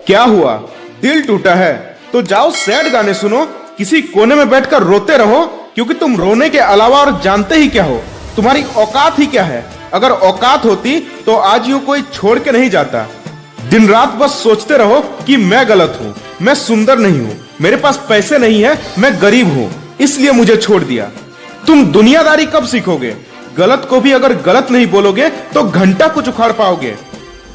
क्या हुआ, दिल टूटा है? तो जाओ सैड गाने सुनो, किसी कोने में बैठकर रोते रहो, क्योंकि तुम रोने के अलावा और जानते ही क्या हो, तुम्हारी औकात ही क्या है। अगर औकात होती तो आज यूं कोई छोड़ के नहीं जाता। दिन रात बस सोचते रहो कि मैं गलत हूँ, मैं सुंदर नहीं हूँ, मेरे पास पैसे नहीं है, मैं गरीब हूँ, इसलिए मुझे छोड़ दिया। तुम दुनियादारी कब सीखोगे? गलत को भी अगर गलत नहीं बोलोगे तो घंटा कुछ उखाड़ पाओगे।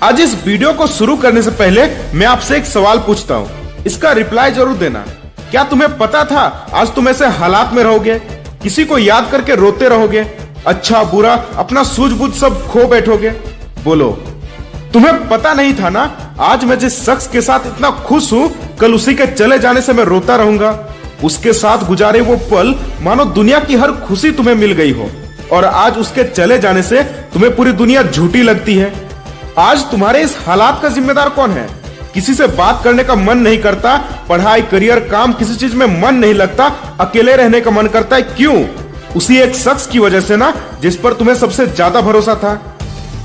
आज इस वीडियो को शुरू करने से पहले मैं आपसे एक सवाल पूछता हूँ, इसका रिप्लाई जरूर देना। क्या तुम्हें पता था आज तुम ऐसे हालात में रहोगे? किसी को याद करके रोते रहोगे, अच्छा बुरा अपना सूझबूझ सब खो बैठोगे? बोलो, तुम्हें पता नहीं था ना आज मैं जिस शख्स के साथ इतना खुश हूँ, कल उसी के चले जाने से मैं रोता रहूंगा। उसके साथ गुजारे वो पल मानो दुनिया की हर खुशी तुम्हें मिल गई हो, और आज उसके चले जाने से तुम्हें पूरी दुनिया झूठी लगती है। आज तुम्हारे इस हालात का जिम्मेदार कौन है? किसी से बात करने का मन नहीं करता, पढ़ाई करियर काम किसी चीज में मन नहीं लगता, अकेले रहने का मन करता है। क्यों? उसी एक शख्स की वजह से ना, जिस पर तुम्हें सबसे ज्यादा भरोसा था।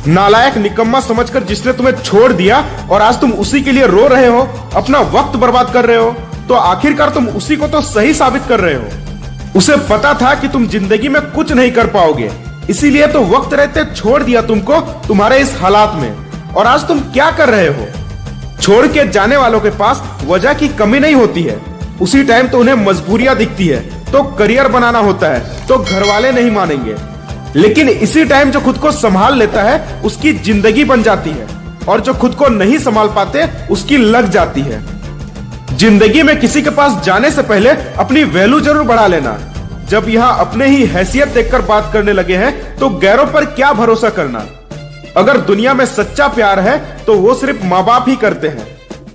नालायक निकम्मा समझकर जिसने तुम्हें छोड़ दिया, और आज तुम उसी के लिए रो रहे हो, अपना वक्त बर्बाद कर रहे हो। तो आखिरकार तुम उसी को तो सही साबित कर रहे हो। उसे पता था कि तुम जिंदगी में कुछ नहीं कर पाओगे, इसीलिए तो वक्त रहते छोड़ दिया तुमको तुम्हारे इस हालात में। और आज तुम क्या कर रहे हो? छोड़ के जाने वालों के पास वजह की कमी नहीं होती है, उसी टाइम तो उन्हें मजबूरियां दिखती है, तो करियर बनाना होता है, तो घर वाले नहीं मानेंगे। लेकिन इसी टाइम जो खुद को संभाल लेता है उसकी जिंदगी बन जाती है, और जो खुद को नहीं संभाल पाते उसकी लग जाती है। जिंदगी में किसी के पास जाने से पहले अपनी वैल्यू जरूर बढ़ा लेना। जब यहाँ अपने ही हैसियत देखकर बात करने लगे हैं तो गैरों पर क्या भरोसा करना। अगर दुनिया में सच्चा प्यार है तो वो सिर्फ माँ बाप ही करते हैं।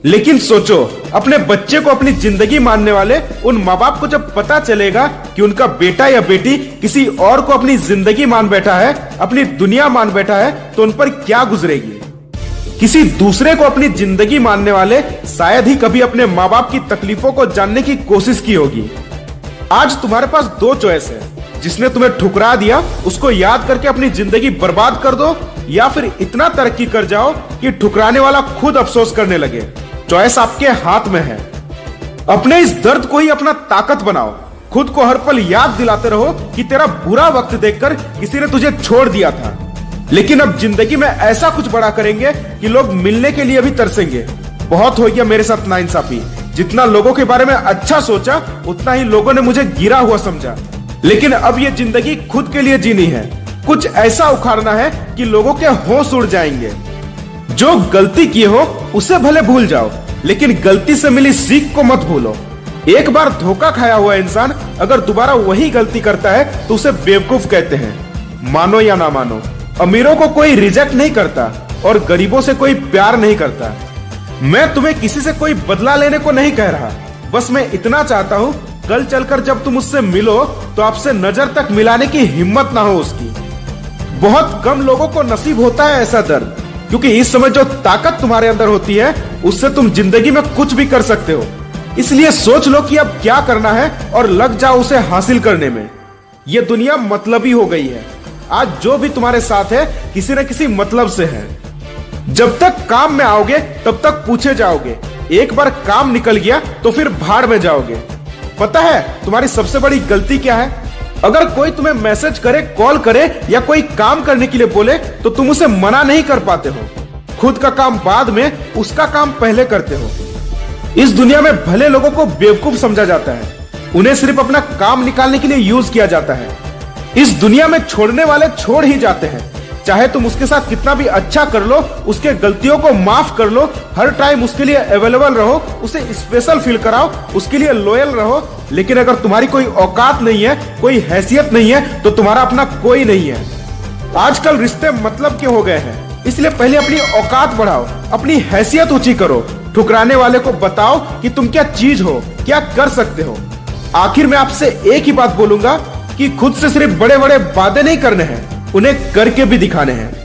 लेकिन सोचो, अपने बच्चे को अपनी जिंदगी मानने वाले उन माँ बाप को जब पता चलेगा कि उनका बेटा या बेटी किसी और को अपनी जिंदगी मान बैठा है, अपनी दुनिया मान बैठा है, तो उन पर क्या गुजरेगी। किसी दूसरे को अपनी जिंदगी मानने वाले शायद ही कभी अपने माँ बाप की तकलीफों को जानने की कोशिश की होगी। आज तुम्हारे पास दो चॉइस है, जिसने तुम्हें ठुकरा दिया उसको याद करके अपनी जिंदगी बर्बाद कर दो, या फिर इतना तरक्की कर जाओ कि ठुकराने वाला खुद अफसोस करने लगे। चॉइस आपके हाथ में है। अपने इस दर्द को ही अपना ताकत बनाओ। खुद को हर पल याद दिलाते रहो कि तेरा बुरा वक्त देखकर किसी ने तुझे छोड़ दिया था, लेकिन अब जिंदगी में ऐसा कुछ बड़ा करेंगे कि लोग मिलने के लिए भी तरसेंगे। बहुत हो गया मेरे साथ नाइंसाफी। जितना लोगों के बारे में अच्छा सोचा, उतना ही लोगों ने मुझे गिरा हुआ समझा। लेकिन अब ये जिंदगी खुद के लिए जीनी है। कुछ ऐसा उखाड़ना है कि लोगों के होश उड़ जाएंगे। जो गलती किए हो उसे भले भूल जाओ, लेकिन गलती से मिली सीख को मत भूलो। एक बार धोखा खाया हुआ इंसान अगर दोबारा वही गलती करता है तो उसे बेवकूफ कहते हैं। मानो या ना मानो, अमीरों को कोई रिजेक्ट नहीं करता और गरीबों से कोई प्यार नहीं करता। मैं तुम्हें किसी से कोई बदला लेने को नहीं कह रहा, बस मैं इतना चाहता हूँ कल चलकर जब तुम उससे मिलो तो आपसे नजर तक मिलाने की हिम्मत ना हो उसकी। बहुत कम लोगों को नसीब होता है ऐसा दर्द, क्योंकि इस समय जो ताकत तुम्हारे अंदर होती है उससे तुम जिंदगी में कुछ भी कर सकते हो। इसलिए सोच लो कि अब क्या करना है और लग जाओ उसे हासिल करने में। यह दुनिया मतलबी हो गई है। आज जो भी तुम्हारे साथ है किसी न किसी मतलब से है। जब तक काम में आओगे तब तक पूछे जाओगे, एक बार काम निकल गया तो फिर भाड़ में जाओगे। पता है तुम्हारी सबसे बड़ी गलती क्या है? अगर कोई तुम्हें मैसेज करे, कॉल करे या कोई काम करने के लिए बोले तो तुम उसे मना नहीं कर पाते हो। खुद का काम बाद में, उसका काम पहले करते हो। इस दुनिया में भले लोगों को बेवकूफ समझा जाता है, उन्हें सिर्फ अपना काम निकालने के लिए यूज किया जाता है। इस दुनिया में छोड़ने वाले छोड़ ही जाते हैं। चाहे तुम उसके साथ कितना भी अच्छा कर लो, उसके गलतियों को माफ कर लो, हर टाइम उसके लिए अवेलेबल रहो, उसे स्पेशल फील कराओ, उसके लिए लॉयल रहो, लेकिन अगर तुम्हारी कोई औकात नहीं है, कोई हैसियत नहीं है, तो तुम्हारा अपना कोई नहीं है। आजकल रिश्ते मतलब के हो गए हैं, इसलिए पहले अपनी औकात बढ़ाओ, अपनी हैसियत ऊंची करो। ठुकराने वाले को बताओ कि तुम क्या चीज हो, क्या कर सकते हो। आखिर में आपसे एक ही बात बोलूंगा कि खुद से सिर्फ बड़े बड़े वादे नहीं करने हैं, उन्हें करके भी दिखाने हैं।